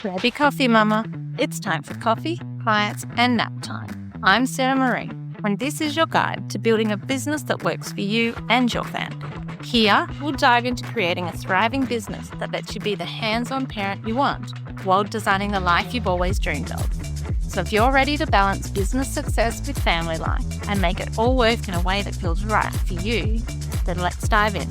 Grab your coffee, mama. It's time for coffee, clients, and nap time. I'm Sarah Marie, and this is your guide to building a business that works for you and your family. Here, we'll dive into creating a thriving business that lets you be the hands-on parent you want while designing the life you've always dreamed of. So if you're ready to balance business success with family life and make it all work in a way that feels right for you, then let's dive in.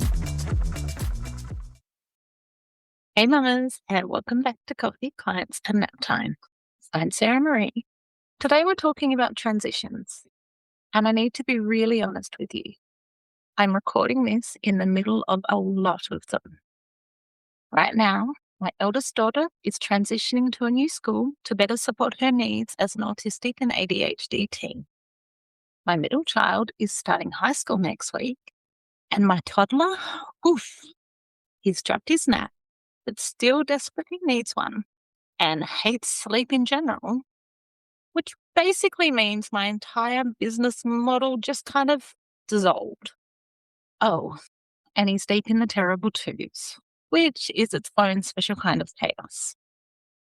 Hey mamas, and welcome back to Coffee, Clients, and Nap Time. I'm Sarah Marie. Today we're talking about transitions, and I need to be really honest with you. I'm recording this in the middle of a lot of them. Right now, my eldest daughter is transitioning to a new school to better support her needs as an autistic and ADHD teen. My middle child is starting high school next week, and my toddler, he's dropped his nap, but still desperately needs one and hates sleep in general, which basically means my entire business model just kind of dissolved. Oh, and he's deep in the terrible twos, which is its own special kind of chaos.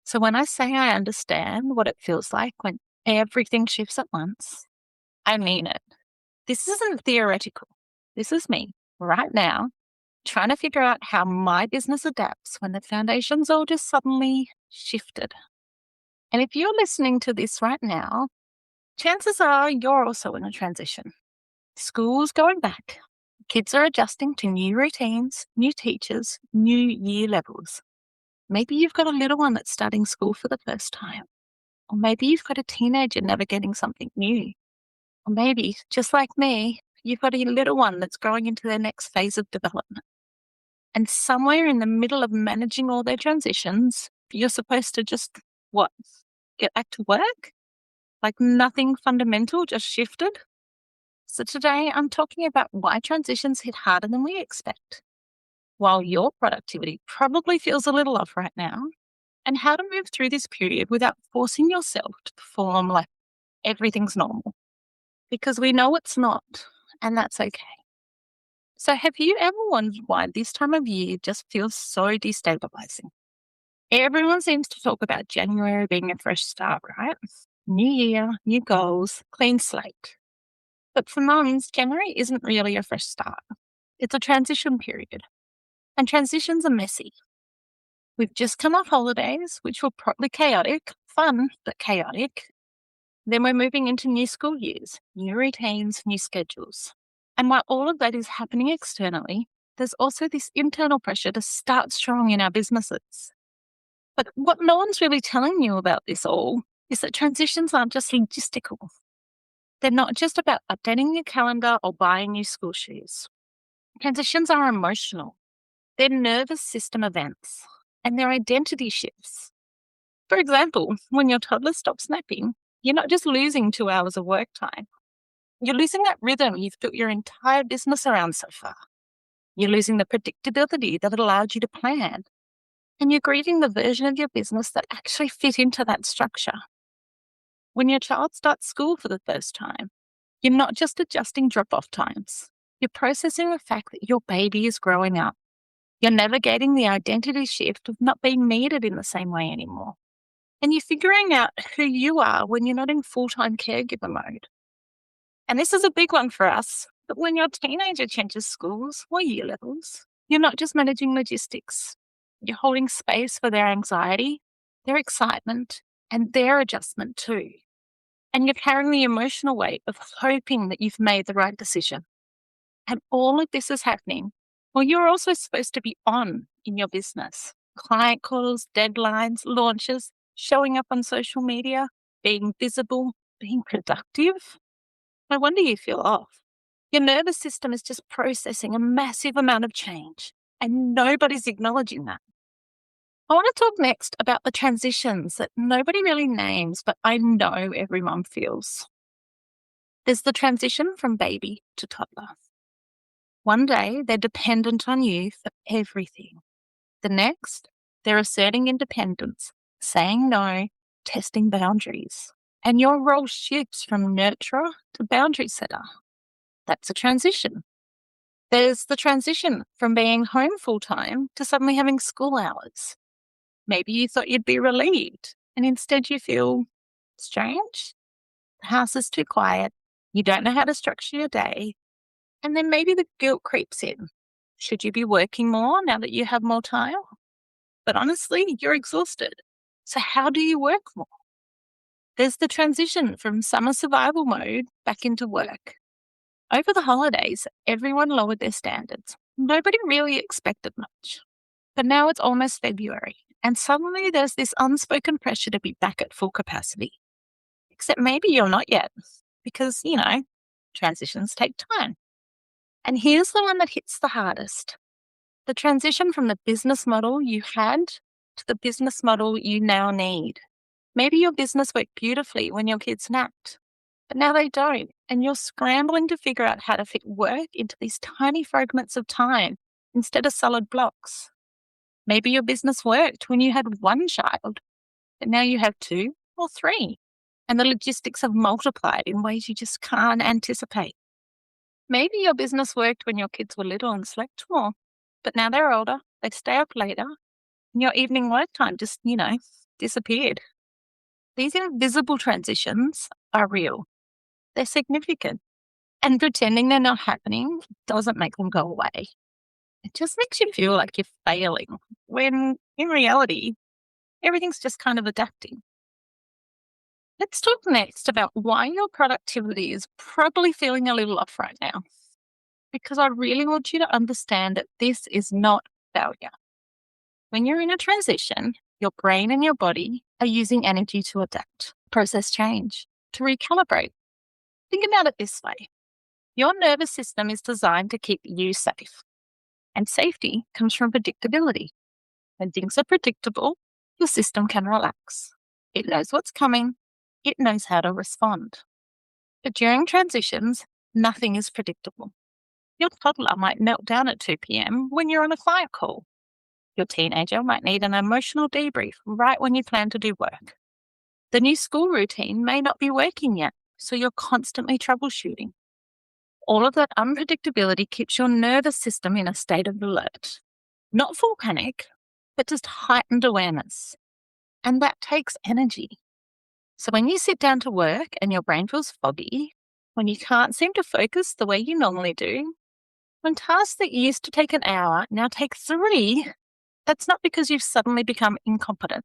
So when I say I understand what it feels like when everything shifts at once, I mean it. This isn't theoretical. This is me right now trying to figure out how my business adapts when the foundations all just suddenly shifted. And if you're listening to this right now, chances are you're also in a transition. School's going back. Kids are adjusting to new routines, new teachers, new year levels. Maybe you've got a little one that's starting school for the first time. Or maybe you've got a teenager navigating something new. Or maybe, just like me, you've got a little one that's growing into their next phase of development. And somewhere in the middle of managing all their transitions, you're supposed to just, what, get back to work? Like nothing fundamental just shifted? So today I'm talking about why transitions hit harder than we expect, while your productivity probably feels a little off right now, and how to move through this period without forcing yourself to perform like everything's normal. Because we know it's not, and that's okay. So have you ever wondered why this time of year just feels so destabilising? Everyone seems to talk about January being a fresh start, right? New year, new goals, clean slate. But for mums, January isn't really a fresh start. It's a transition period. And transitions are messy. We've just come off holidays, which were probably chaotic, fun, but chaotic. Then we're moving into new school years, new routines, new schedules. And while all of that is happening externally, there's also this internal pressure to start strong in our businesses. But what no one's really telling you about this all is that transitions aren't just logistical. They're not just about updating your calendar or buying new school shoes. Transitions are emotional. They're nervous system events, and they're identity shifts. For example, when your toddler stops napping, you're not just losing 2 hours of work time. You're losing that rhythm you've built your entire business around so far. You're losing the predictability that allowed you to plan. And you're grieving the version of your business that actually fit into that structure. When your child starts school for the first time, you're not just adjusting drop-off times. You're processing the fact that your baby is growing up. You're navigating the identity shift of not being needed in the same way anymore. And you're figuring out who you are when you're not in full-time caregiver mode. And this is a big one for us, but when your teenager changes schools or year levels, you're not just managing logistics. You're holding space for their anxiety, their excitement, and their adjustment too. And you're carrying the emotional weight of hoping that you've made the right decision. And all of this is happening while you're also supposed to be on in your business. Client calls, deadlines, launches, showing up on social media, being visible, being productive. No wonder you feel off. Your nervous system is just processing a massive amount of change, and nobody's acknowledging that. I want to talk next about the transitions that nobody really names, but I know every mum feels. There's the transition from baby to toddler. One day, they're dependent on you for everything. The next, they're asserting independence, saying no, testing boundaries. And your role shifts from nurturer to boundary setter. That's a transition. There's the transition from being home full-time to suddenly having school hours. Maybe you thought you'd be relieved, and instead you feel strange. The house is too quiet. You don't know how to structure your day. And then maybe the guilt creeps in. Should you be working more now that you have more time? But honestly, you're exhausted. So how do you work more? There's the transition from summer survival mode back into work. Over the holidays, everyone lowered their standards. Nobody really expected much. But now it's almost February, and suddenly there's this unspoken pressure to be back at full capacity. Except maybe you're not yet, because, transitions take time. And here's the one that hits the hardest: the transition from the business model you had to the business model you now need. Maybe your business worked beautifully when your kids napped, but now they don't, and you're scrambling to figure out how to fit work into these tiny fragments of time instead of solid blocks. Maybe your business worked when you had one child, but now you have two or three, and the logistics have multiplied in ways you just can't anticipate. Maybe your business worked when your kids were little and slept more, but now they're older, they stay up later, and your evening work time just, disappeared. These invisible transitions are real. They're significant. And pretending they're not happening doesn't make them go away. It just makes you feel like you're failing, when in reality, everything's just kind of adapting. Let's talk next about why your productivity is probably feeling a little off right now. Because I really want you to understand that this is not failure. When you're in a transition, your brain and your body are using energy to adapt, process change, to recalibrate. Think about it this way: your nervous system is designed to keep you safe, and safety comes from predictability. When things are predictable, your system can relax. It knows what's coming, it knows how to respond. But during transitions, nothing is predictable. Your toddler might melt down at 2 p.m. when you're on a client call. Your teenager might need an emotional debrief right when you plan to do work. The new school routine may not be working yet, so you're constantly troubleshooting. All of that unpredictability keeps your nervous system in a state of alert. Not full panic, but just heightened awareness. And that takes energy. So when you sit down to work and your brain feels foggy, when you can't seem to focus the way you normally do, when tasks that used to take an hour now take 3, that's not because you've suddenly become incompetent.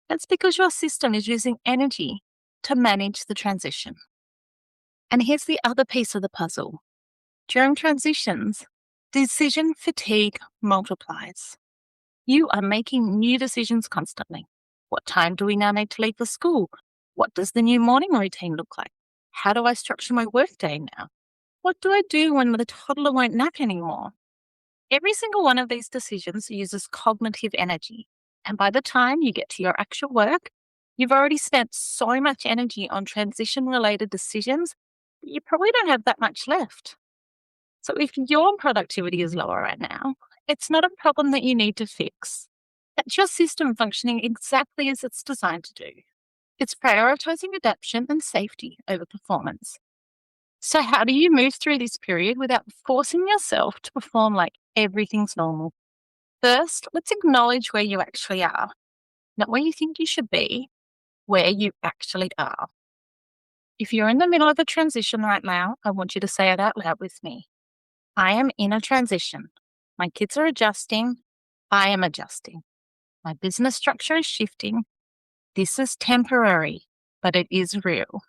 That's because your system is using energy to manage the transition. And here's the other piece of the puzzle. During transitions, decision fatigue multiplies. You are making new decisions constantly. What time do we now need to leave for school? What does the new morning routine look like? How do I structure my workday now? What do I do when the toddler won't nap anymore? Every single one of these decisions uses cognitive energy. And by the time you get to your actual work, you've already spent so much energy on transition-related decisions that you probably don't have that much left. So if your productivity is lower right now, it's not a problem that you need to fix. That's your system functioning exactly as it's designed to do. It's prioritizing adaptation and safety over performance. So how do you move through this period without forcing yourself to perform like everything's normal? First, let's acknowledge where you actually are. Not where you think you should be, where you actually are. If you're in the middle of a transition right now, I want you to say it out loud with me. I am in a transition. My kids are adjusting. I am adjusting. My business structure is shifting. This is temporary, but it is real.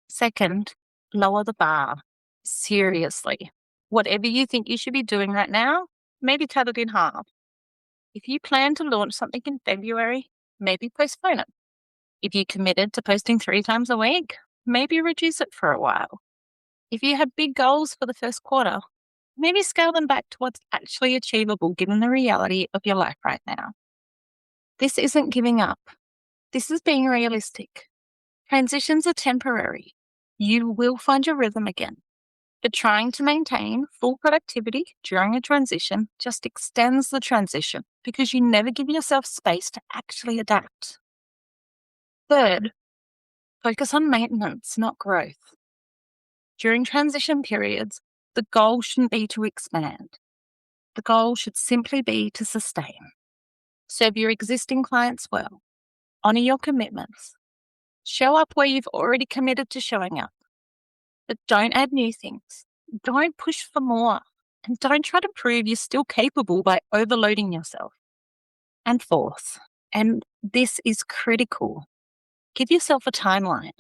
Second, lower the bar. Seriously. Whatever you think you should be doing right now, maybe cut it in half. If you plan to launch something in February, maybe postpone it. If you committed to posting 3 times a week, maybe reduce it for a while. If you have big goals for the first quarter, maybe scale them back to what's actually achievable given the reality of your life right now. This isn't giving up. This is being realistic. Transitions are temporary. You will find your rhythm again. But trying to maintain full productivity during a transition just extends the transition because you never give yourself space to actually adapt. Third, focus on maintenance, not growth. During transition periods, the goal shouldn't be to expand. The goal should simply be to sustain. Serve your existing clients well. Honor your commitments. Show up where you've already committed to showing up. But don't add new things. Don't push for more. And don't try to prove you're still capable by overloading yourself. And fourth, and this is critical, give yourself a timeline.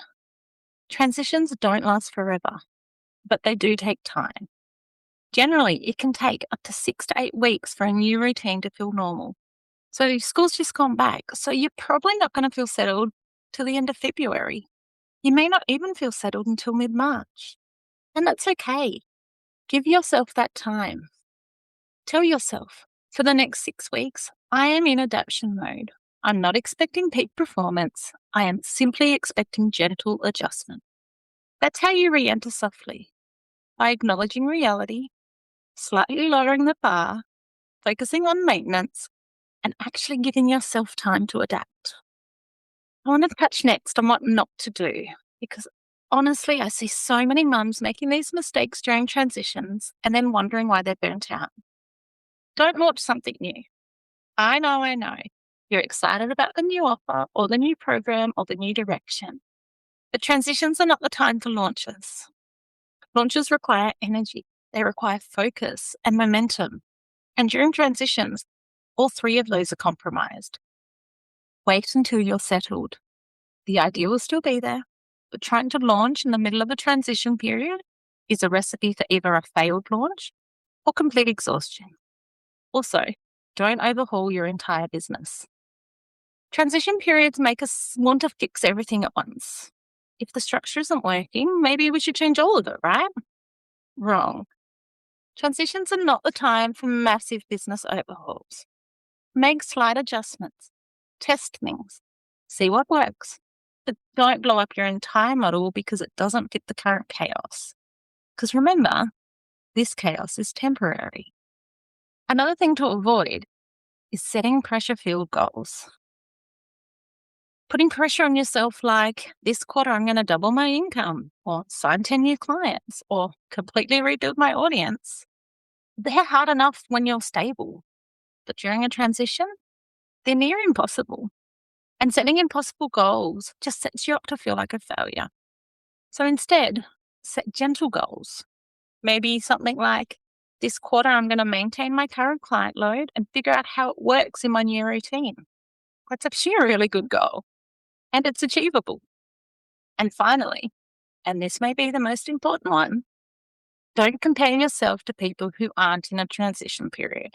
Transitions don't last forever, but they do take time. Generally, it can take up to 6 to 8 weeks for a new routine to feel normal. So school's just gone back, so you're probably not going to feel settled till the end of February. You may not even feel settled until mid-March. And that's okay. Give yourself that time. Tell yourself, for the next 6 weeks, I am in adaptation mode. I'm not expecting peak performance. I am simply expecting gentle adjustment. That's how you re-enter softly, by acknowledging reality, slightly lowering the bar, focusing on maintenance, and actually giving yourself time to adapt. I want to touch next on what not to do, because honestly, I see so many mums making these mistakes during transitions and then wondering why they're burnt out. Don't launch something new. I know. You're excited about the new offer or the new program or the new direction. But transitions are not the time for launches. Launches require energy. They require focus and momentum. And during transitions, all three of those are compromised. Wait until you're settled. The idea will still be there, but trying to launch in the middle of a transition period is a recipe for either a failed launch or complete exhaustion. Also, don't overhaul your entire business. Transition periods make us want to fix everything at once. If the structure isn't working, maybe we should change all of it, right? Wrong. Transitions are not the time for massive business overhauls. Make slight adjustments. Test things. See what works. But don't blow up your entire model because it doesn't fit the current chaos. Because remember, this chaos is temporary. Another thing to avoid is setting pressure-filled goals. Putting pressure on yourself like, this quarter I'm going to double my income, or sign 10 new clients, or completely rebuild my audience. They're hard enough when you're stable. But during a transition, they're near impossible. And setting impossible goals just sets you up to feel like a failure. So instead, set gentle goals. Maybe something like, this quarter I'm going to maintain my current client load and figure out how it works in my new routine. That's actually a really good goal. And it's achievable. And finally, and this may be the most important one, don't compare yourself to people who aren't in a transition period.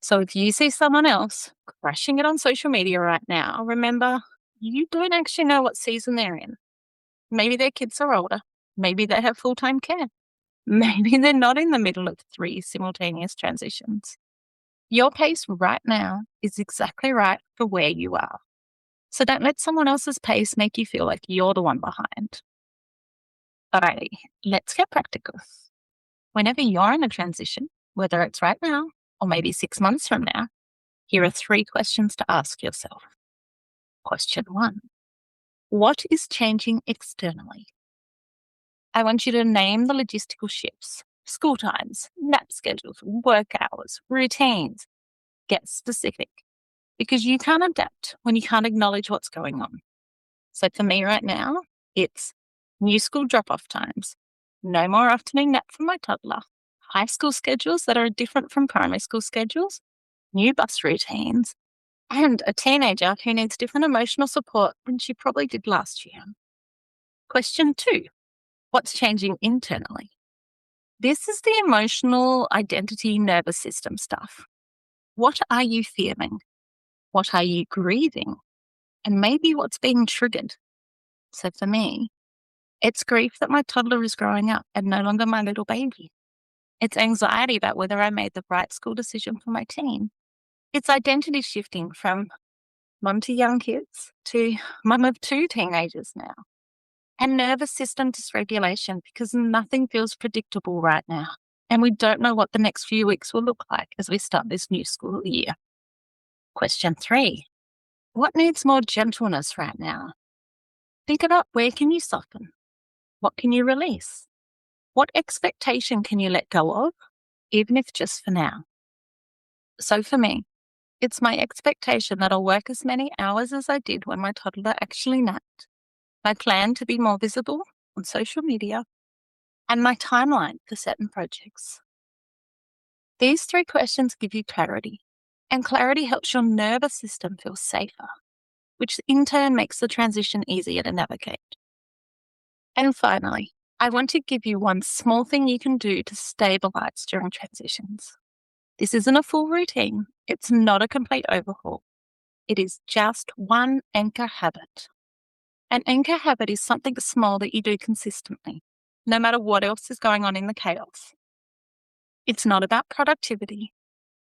So if you see someone else crushing it on social media right now, remember, you don't actually know what season they're in. Maybe their kids are older. Maybe they have full-time care. Maybe they're not in the middle of 3 simultaneous transitions. Your pace right now is exactly right for where you are. So don't let someone else's pace make you feel like you're the one behind. Alrighty, let's get practical. Whenever you're in a transition, whether it's right now or maybe 6 months from now, here are 3 questions to ask yourself. Question 1, what is changing externally? I want you to name the logistical shifts, school times, nap schedules, work hours, routines. Get specific, because you can't adapt when you can't acknowledge what's going on. So for me right now, it's new school drop-off times, no more afternoon nap for my toddler, high school schedules that are different from primary school schedules, new bus routines, and a teenager who needs different emotional support than she probably did last year. Question 2, what's changing internally? This is the emotional, identity, nervous system stuff. What are you feeling? What are you grieving? And maybe what's being triggered? So for me, it's grief that my toddler is growing up and no longer my little baby. It's anxiety about whether I made the right school decision for my teen. It's identity shifting from mum to young kids to mum of 2 teenagers now. And nervous system dysregulation because nothing feels predictable right now. And we don't know what the next few weeks will look like as we start this new school year. Question 3, what needs more gentleness right now? Think about, where can you soften? What can you release? What expectation can you let go of, even if just for now? So for me, It's my expectation that I'll work as many hours as I did when my toddler actually napped, my plan to be more visible on social media, and my timeline for certain projects. These 3 questions give you clarity, and clarity helps your nervous system feel safer, which in turn makes the transition easier to navigate. And finally, I want to give you one small thing you can do to stabilize during transitions. This isn't a full routine. It's not a complete overhaul. It is just one anchor habit. An anchor habit is something small that you do consistently, no matter what else is going on in the chaos. It's not about productivity.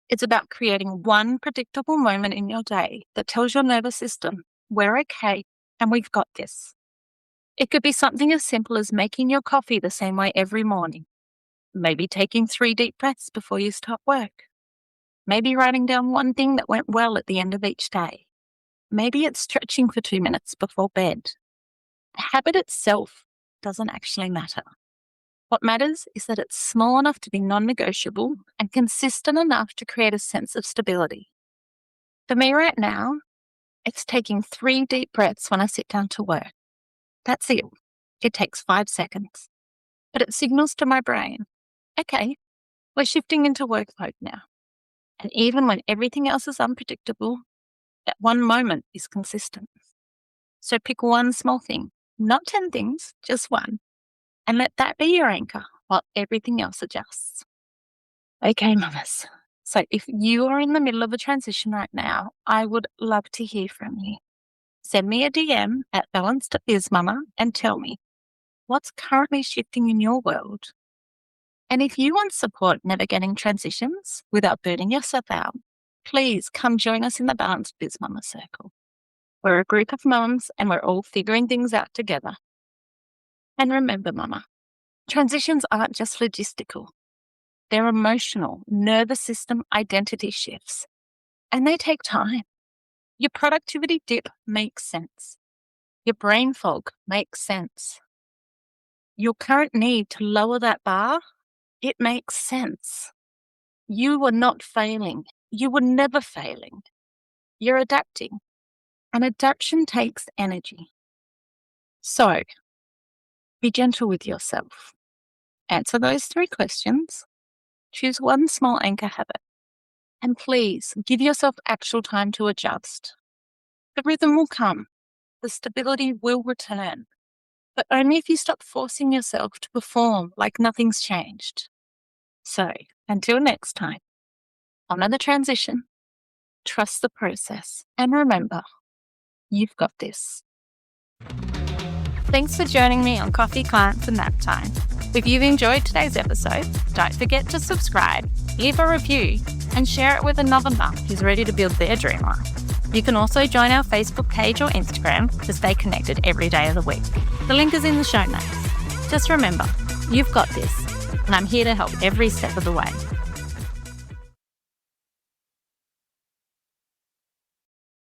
It's about creating one predictable moment in your day that tells your nervous system, we're okay and we've got this. It could be something as simple as making your coffee the same way every morning. Maybe taking 3 deep breaths before you start work. Maybe writing down one thing that went well at the end of each day. Maybe it's stretching for 2 minutes before bed. The habit itself doesn't actually matter. What matters is that it's small enough to be non-negotiable and consistent enough to create a sense of stability. For me right now, it's taking 3 deep breaths when I sit down to work. That's it. It takes 5 seconds. But it signals to my brain, okay, we're shifting into work mode now. And even when everything else is unpredictable, that one moment is consistent. So pick one small thing, not 10 things, just one, and let that be your anchor while everything else adjusts. Okay, mamas. So if you are in the middle of a transition right now, I would love to hear from you. Send me a DM at balance.bizmama and tell me what's currently shifting in your world. And if you want support navigating transitions without burning yourself out, please come join us in the Balance Biz Mama Circle. We're a group of mums and we're all figuring things out together. And remember, mama, transitions aren't just logistical. They're emotional, nervous system identity shifts, and they take time. Your productivity dip makes sense. Your brain fog makes sense. Your current need to lower that bar, it makes sense. You were not failing. You were never failing. You're adapting. And adaptation takes energy. So, be gentle with yourself. Answer those 3 questions. Choose one small anchor habit. And please give yourself actual time to adjust. The rhythm will come. The stability will return. But only if you stop forcing yourself to perform like nothing's changed. So, until next time, honor the transition, trust the process, and remember, you've got this. Thanks for joining me on Coffee, Clients and Nap Time. If you've enjoyed today's episode, don't forget to subscribe, leave a review, and share it with another mum who's ready to build their dream life. You can also join our Facebook page or Instagram to stay connected every day of the week. The link is in the show notes. Just remember, you've got this, and I'm here to help every step of the way.